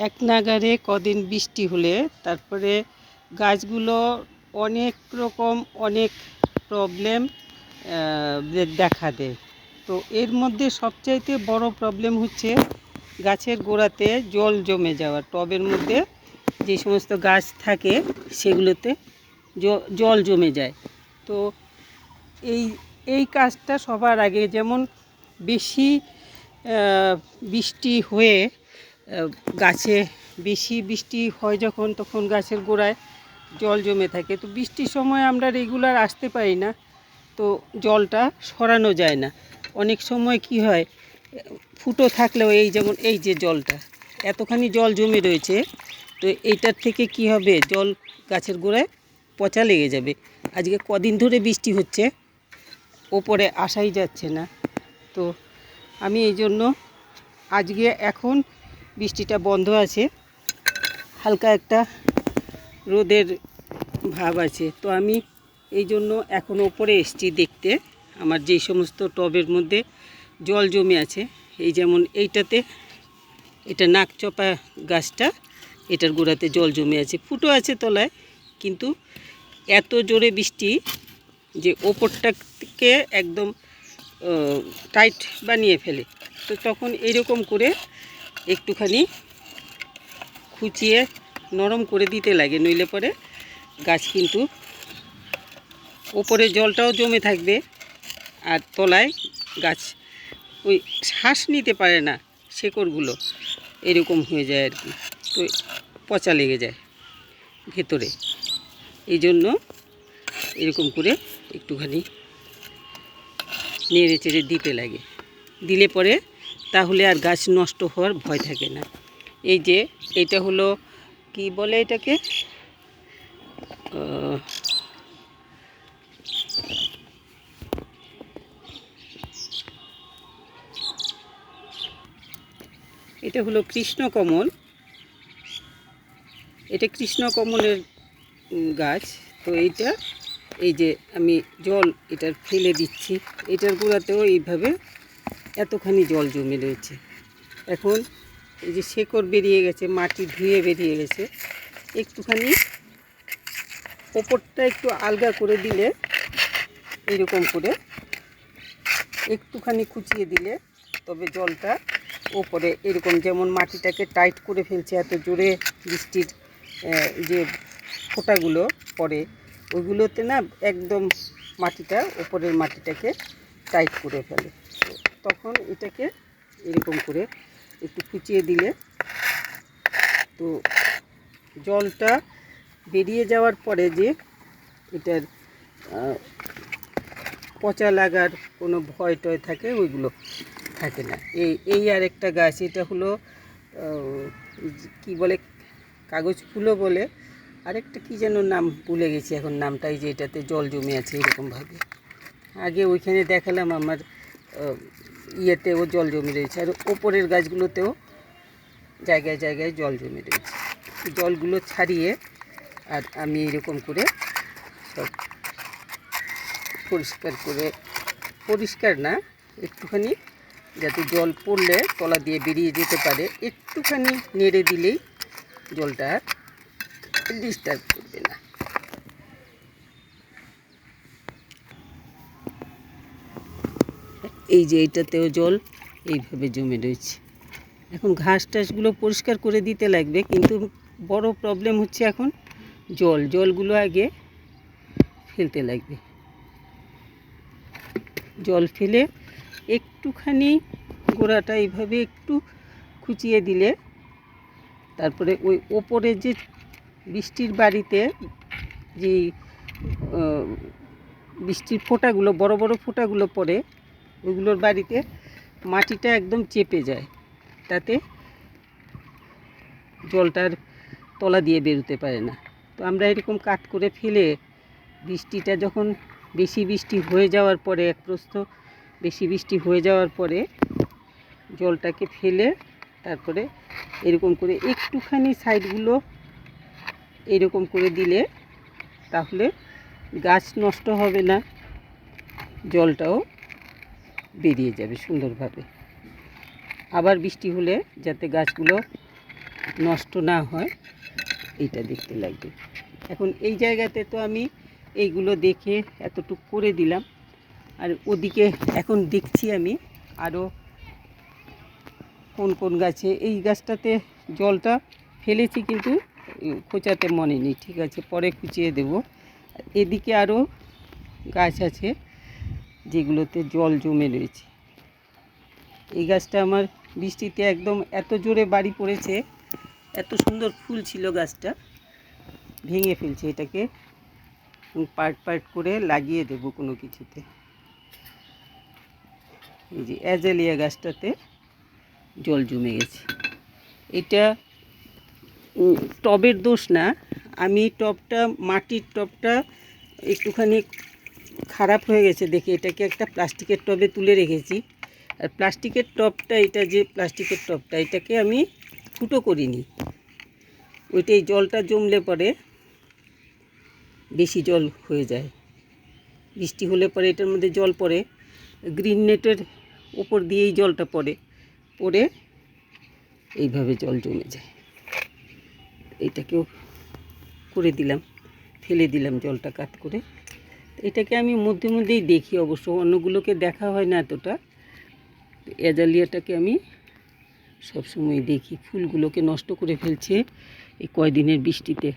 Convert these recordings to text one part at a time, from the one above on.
এক নাগাড়ে কদিন বৃষ্টি হলে তারপরে গাছগুলো অনেক রকম অনেক প্রবলেম দেখা দেয়। তো এর মধ্যে সবচাইতে বড় প্রবলেম হচ্ছে গাছের গোড়াতে জল জমে যাওয়া। টবের মধ্যে যে সমস্ত গাছ থাকে সেগুলোতে জল জমে যায়। তো এই এই কাজটা সবার আগে, যেমন বেশি বৃষ্টি হয়ে গাছে বেশি বৃষ্টি হয় যখন, তখন গাছের গোড়ায় জল জমে থাকে। তো বৃষ্টির সময় আমরা রেগুলার আসতে পারি না, তো জলটা সরানো যায় না। অনেক সময় কি হয়, ফুটো থাকলেও এই যেমন এই যে জলটা এতখানি জল জমে রয়েছে, তো এইটার থেকে কি হবে, জল গাছের গোড়ায় পচা লেগে যাবে। আজকে কদিন ধরে বৃষ্টি হচ্ছে, ওপরে আসাই যাচ্ছে না। তো আমি এই জন্য আজকে, এখন বৃষ্টিটা বন্ধ আছে, হালকা একটা রোদের ভাব আছে, তো আমি এই জন্য এখন ওপরে এসেছি দেখতে আমার যেই সমস্ত টবের মধ্যে জল জমে আছে। এই যেমন এইটাতে, এটা নাকচপা গাছটা, এটার গোড়াতে জল জমে আছে, ফুটো আছে তলায়, কিন্তু এত জোরে বৃষ্টি যে ওপরটাকে একদম টাইট বানিয়ে ফেলে। তো তখন এইরকম করে একটুখানি খুঁচিয়ে নরম করে দিতে লাগে, নইলে পরে গাছ কিন্তু ওপরে জলটাও জমে থাকবে আর তলায় গাছ ওই শ্বাস নিতে পারে না, শেকড়গুলো এরকম হয়ে যায় আর কি, তো পচা লেগে যায় ভেতরে। এই জন্য এরকম করে একটুখানি নেড়ে চেড়ে দিতে লাগে, দিলে পরে তাহলে আর গাছ নষ্ট হওয়ার ভয় থাকে না। এই যে এটা হলো, কি বলে এটাকে, এটা হলো কৃষ্ণকমল। এটা কৃষ্ণকমলের গাছ। তো এইটা, এই যে আমি জল এটার ফেলে দিচ্ছি, এটার গোড়াতেও এইভাবে এতখানি জল জমে রয়েছে। এখন এই যে শেকড় বেরিয়ে গেছে, মাটি ধুয়ে বেরিয়ে গেছে, একটুখানি ওপরটা একটু আলগা করে দিলে, এরকম করে একটুখানি খুঁচিয়ে দিলে, তবে জলটা ওপরে এরকম, যেমন মাটিটাকে টাইট করে ফেলছে এত জোরে বৃষ্টির যে ফোঁটাগুলো পড়ে, ওইগুলোতে না একদম মাটিটা, ওপরের মাটিটাকে টাইট করে ফেলে। তখন এটাকে এরকম করে একটু খুঁচিয়ে দিলে, তো জলটা বেরিয়ে যাওয়ার পরে যে এটার পচা লাগার কোনো ভয় টয় থাকে, ওইগুলো থাকে না। এই আর একটা গাছ, এটা হলো কি বলে, কাগজ ফুলও বলে, আরেকটা কি যেন নাম ভুলে গেছি এখন নামটা। এই যে এটাতে জল জমে আছে এরকমভাবে, আগে ওইখানে দেখালাম আমার ইয়েতেও জল জমে রয়েছে, আর ওপরের গাছগুলোতেও জায়গায় জায়গায় জল জমে রয়েছে। জলগুলো ছাড়িয়ে আর আমি এরকম করে সব পরিষ্কার করে, পরিষ্কার না, একটুখানি যাতে জল পড়লে তলা দিয়ে বেরিয়ে যেতে পারে, একটুখানি নেড়ে দিলেই জলটা আর ডিস্টার্ব করবে না। এই যে এইটাতেও জল এইভাবে জমে রয়েছে। এখন ঘাস টাসগুলো পরিষ্কার করে দিতে লাগবে, কিন্তু বড় প্রবলেম হচ্ছে এখন জলগুলো আগে ফেলতে লাগবে। জল ফেলে একটুখানি গোড়াটা এইভাবে একটু খুঁচিয়ে দিলে, তারপরে ওই ওপরে যে বৃষ্টির বাড়িতে যে বৃষ্টির ফোঁটাগুলো, বড় বড় ফোঁটাগুলো পড়ে, ওইগুলোর বাড়িতে মাটিটা একদম চেপে যায়, তাতে জলটার তলা দিয়ে বেরোতে পারে না। তো আমরা এরকম কাট করে ফেলে, বৃষ্টিটা যখন বেশি বৃষ্টি হয়ে যাওয়ার পরে, এক প্রস্থ বেশি বৃষ্টি হয়ে যাওয়ার পরে জলটাকে ফেলে, তারপরে এরকম করে একটুখানি সাইডগুলো এরকম করে দিলে, তাহলে গাছ নষ্ট হবে না, জলটাও বেরিয়ে যাবে সুন্দরভাবে। আবার বৃষ্টি হলে যাতে গাছগুলো নষ্ট না হয় এইটা দেখতে লাগবে। এখন এই জায়গাতে তো আমি এইগুলো দেখে এতটুকু করে দিলাম, আর ওদিকে এখন দেখছি আমি আরও কোন কোন গাছে, এই গাছটাতে জলটা ফেলেছি কিন্তু খোঁচাতে মনে নেই, ঠিক আছে পরে খুঁচিয়ে দেব। এদিকে আরও গাছ আছে যেগুলোতে জল জমে রয়েছে। এই গাছটা আমার বৃষ্টিতে একদম এত জোরে বাড়ি পড়েছে, এত সুন্দর ফুল ছিল গাছটা, ভেঙে ফেলছে। এটাকে পার্ট পার্ট করে লাগিয়ে দেব কোনো কিছুতে। এই যে অ্যাজালিয়া গাছটাতে জল জমে গেছে। এটা টবের দোষ না, আমি টবটা, মাটির টবটা একটুখানি খারাপ হয়ে গেছে দেখে এটাকে একটা প্লাস্টিকের টবে তুলে রেখেছি। আর প্লাস্টিকের টবটা, এটা যে প্লাস্টিকের টবটা, এটাকে আমি ফুটো করিনি। ওইটাই জলটা জমলে পরে বেশি জল হয়ে যায়, বৃষ্টি হলে পরে এটার মধ্যে জল পড়ে, গ্রিন নেটের ওপর দিয়েই জলটা পড়ে, পড়ে এইভাবে জল জমে যায়। এইটাকেও করে দিলাম, ফেলে দিলাম জলটা কাট করে। এটাকে আমি মধ্যে মধ্যেই দেখি, অবশ্য অন্যগুলোকে দেখা হয় না এতটা। অ্যাজালিয়াটাকে আমি সবসময় দেখি, ফুলগুলোকে নষ্ট করে ফেলছে এই কয়দিনের বৃষ্টিতে।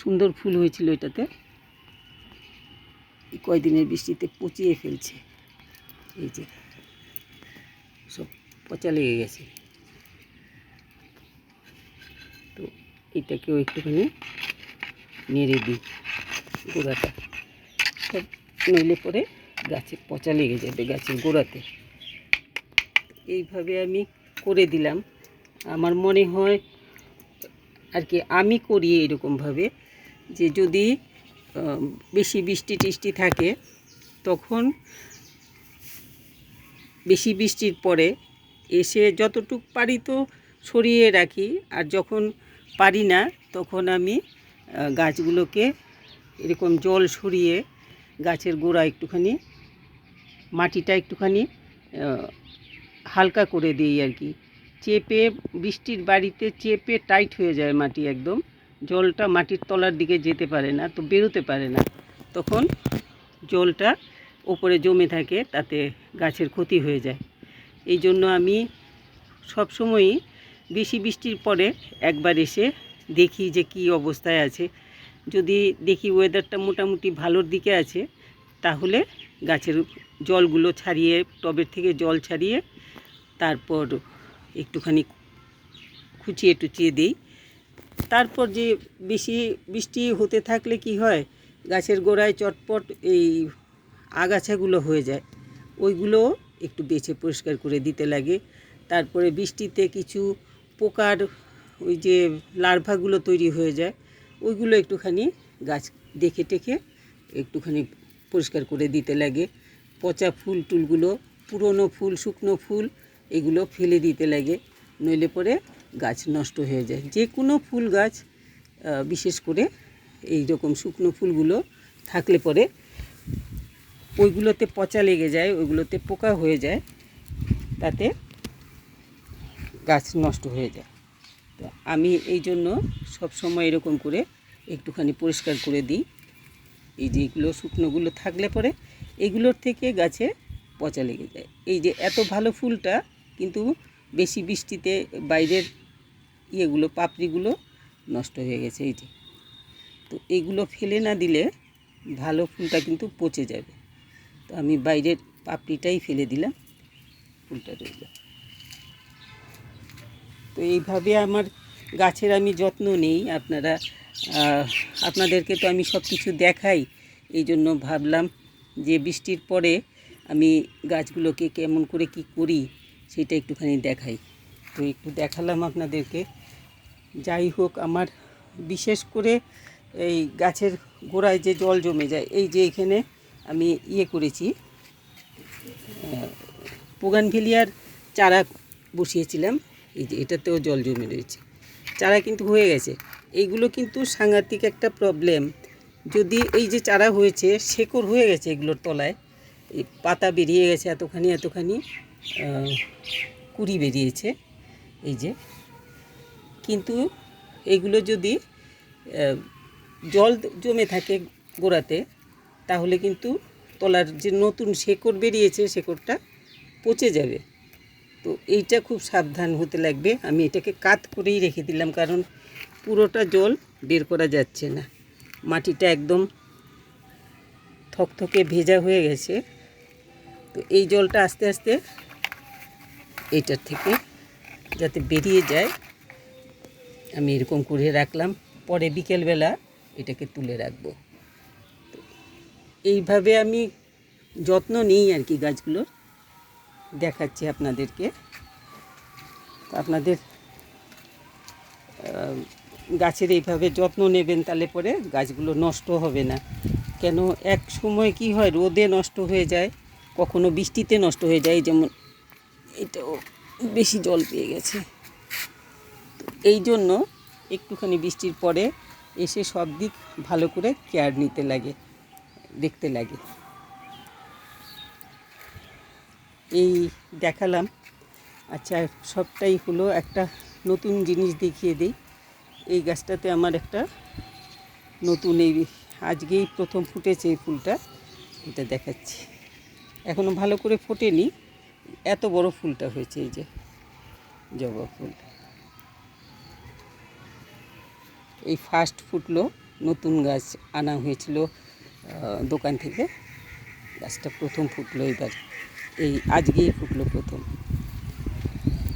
সুন্দর ফুল হয়েছিল এটাতে, এই কয়দিনের বৃষ্টিতে পচিয়ে ফেলছে। এই যে সব পচা লেগে গেছে। তো এটাকেও একটুখানি নেড়ে দিই গোড়াটা, সব নইলে পরে গাছে পচা লেগে যাবে গাছের গোড়াতে। এইভাবে আমি করে দিলাম। আমার মনে হয় আর কি, আমি করি এরকমভাবে যে যদি বেশি বৃষ্টি টিষ্টি থাকে তখন বেশি বৃষ্টির পরে এসে যতটুক পারি তো সরিয়ে রাখি, আর যখন পারি না তখন আমি গাছগুলোকে এরকম জল সরিয়ে গাছের গোড়া একটুখানি, মাটিটা একটুখানি হালকা করে দিই আর কি, চেপে, বৃষ্টির বাড়িতে চেপে টাইট হয়ে যায় মাটি একদম, জলটা মাটির তলার দিকে যেতে পারে না, তো বেরোতে পারে না, তখন জলটা ওপরে জমে থাকে, তাতে গাছের ক্ষতি হয়ে যায়। এই জন্য আমি সবসময়ই বেশি বৃষ্টির পরে একবার এসে দেখি যে কী অবস্থায় আছে। যদি দেখি ওয়েদারটা মোটামুটি ভালোর দিকে আছে, তাহলে গাছের জলগুলো ছাড়িয়ে, টবের থেকে জল ছাড়িয়ে তারপর একটুখানি খুঁচিয়ে টুচিয়ে দিই। তারপর যে বেশি বৃষ্টি হতে থাকলে কি হয়, গাছের গোড়ায় চটপট এই আগাছাগুলো হয়ে যায়, ওইগুলো একটু বেছে পরিষ্কার করে দিতে লাগে। তারপরে বৃষ্টিতে কিছু পোকার ওই যে লার্ভাগুলো তৈরি হয়ে যায়, ওইগুলো একটুখানি গাছ দেখে টেখে একটুখানি পরিষ্কার করে দিতে লাগে। পচা ফুল টুলগুলো, পুরনো ফুল, শুকনো ফুল, এগুলো ফেলে দিতে লাগে, নইলে পরে গাছ নষ্ট হয়ে যায়। যে কোনো ফুল গাছ, বিশেষ করে এই রকম শুকনো ফুলগুলো থাকলে পরে ওইগুলোতে পচা লেগে যায়, ওইগুলোতে পোকা হয়ে যায়, তাতে গাছ নষ্ট হয়ে যায়। তো আমি এই জন্য সবসময় এরকম করে একটুখানি পরিষ্কার করে দিই। এই যে এগুলো শুকনোগুলো থাকলে পরে এগুলোর থেকে গাছে পচা লেগে যায়। এই যে এত ভালো ফুলটা কিন্তু বেশি বৃষ্টিতে বাইরের ইয়েগুলো, পাপড়িগুলো নষ্ট হয়ে গেছে। এই যে, তো এইগুলো ফেলে না দিলে ভালো ফুলটা কিন্তু পচে যাবে। তো আমি বাইরের পাপড়িটাই ফেলে দিলাম, ফুলটা রইল। তো এইভাবে আমার গাছের আমি যত্ন নেই। আপনাদেরকে তো আমি সব কিছু দেখাই, এই জন্য ভাবলাম যে বৃষ্টির পরে আমি গাছগুলোকে কেমন করে কি করি সেটা একটুখানি দেখাই। তো একটু দেখালাম আপনাদেরকে। যাই হোক, আমার বিশেষ করে এই গাছের গোড়ায় যে জল জমে যায়, এই যে এখানে আমি করেছি, বোগানভেলিয়ার চারা বসিয়েছিলাম, এই যে এটাতেও জল জমে রয়েছে, চারা কিন্তু হয়ে গেছে। এইগুলো কিন্তু সাংঘাতিক একটা প্রবলেম। যদি এই যে চারা হয়েছে, শেকড় হয়ে গেছে এগুলোর তলায়, এই পাতা বেরিয়ে গেছে, এতখানি কুড়ি বেরিয়েছে, এই যে কিন্তু এগুলো যদি জল জমে থাকে গোড়াতে, তাহলে কিন্তু তলার যে নতুন শেকড় বেরিয়েছে শেকড়টা পচে যাবে। তো এইটা খুব সাবধান হতে লাগবে। আমি এটাকে কাত করেই রেখে দিলাম, কারণ পুরোটা জল বের করা যাচ্ছে না। মাটিটা একদম থকথকে ভেজা হয়ে গেছে। তো এই জলটা আস্তে আস্তে এইটার থেকে যাতে বেরিয়ে যায়, আমি এরকম করে রাখলাম। পরে বিকেলবেলা এটাকে তুলে রাখবো। তো এইভাবে আমি যত্ন নিই আর কি গাছগুলোর, দেখাচ্ছি আপনাদেরকে। তো আপনাদের গাছের এইভাবে যত্ন নেবেন, তাহলে পরে গাছগুলো নষ্ট হবে না। কেন এক সময় কি হয়, রোদে নষ্ট হয়ে যায়, কখনো বৃষ্টিতে নষ্ট হয়ে যায়। যেমন এটাও বেশি জল পেয়ে গেছে। তো এই জন্য একটুখানি বৃষ্টির পরে এসে সব দিক ভালো করে কেয়ার নিতে লাগে, দেখতে লাগে। এই দেখালাম। আচ্ছা, সবটাই হলো, একটা নতুন জিনিস দেখিয়ে দিই। এই গাছটাতে আমার একটা নতুন, এই আজকেই প্রথম ফুটেছে এই ফুলটা, এটা দেখাচ্ছি। এখনও ভালো করে ফোটেনি, এত বড় ফুলটা হয়েছে। এই যে জবা ফুল, এই ফার্স্ট ফুটলো। নতুন গাছ আনা হয়েছিল দোকান থেকে, গাছটা প্রথম ফুটলো এবার, এই আজকেই ফুটলো প্রথম।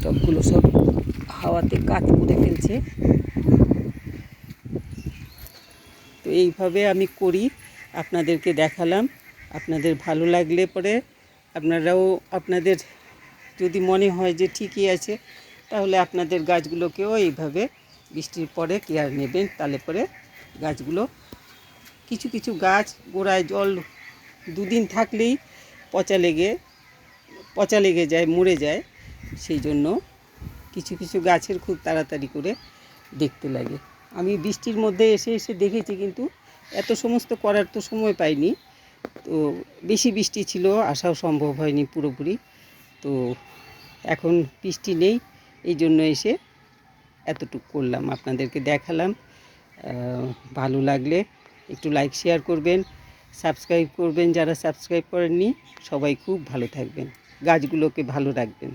টবগুলো সব হাওয়াতে কাত করে ফেলছে। তো এইভাবে আমি করি, আপনাদেরকে দেখালাম। আপনাদের ভালো লাগলে পরে আপনারাও, আপনাদের যদি মনে হয় যে ঠিকই আছে, তাহলে আপনাদের গাছগুলোকেও এইভাবে বৃষ্টির পরে কেয়ার নেবেন। তাহলে পরে গাছগুলো, কিছু কিছু গাছ গোড়ায় জল 2 দিন থাকলেই পচা লেগে যায়, মরে যায়। সেই জন্য কিছু কিছু গাছের খুব তাড়াতাড়ি করে দেখতে লাগে। আমি বৃষ্টির মধ্যে এসে এসে দেখেছি, কিন্তু এত সমস্ত করার তো সময় পাইনি। তো বেশি বৃষ্টি ছিল, আসাও সম্ভব হয়নি পুরোপুরি। তো এখন বৃষ্টি নেই, এই জন্য এসে এতটুকু করলাম, আপনাদেরকে দেখালাম। ভালো লাগলে একটু লাইক শেয়ার করবেন, সাবস্ক্রাইব করবেন যারা সাবস্ক্রাইব করেননি। সবাই খুব ভালো থাকবেন, গাছগুলোকে ভালো রাখবেন।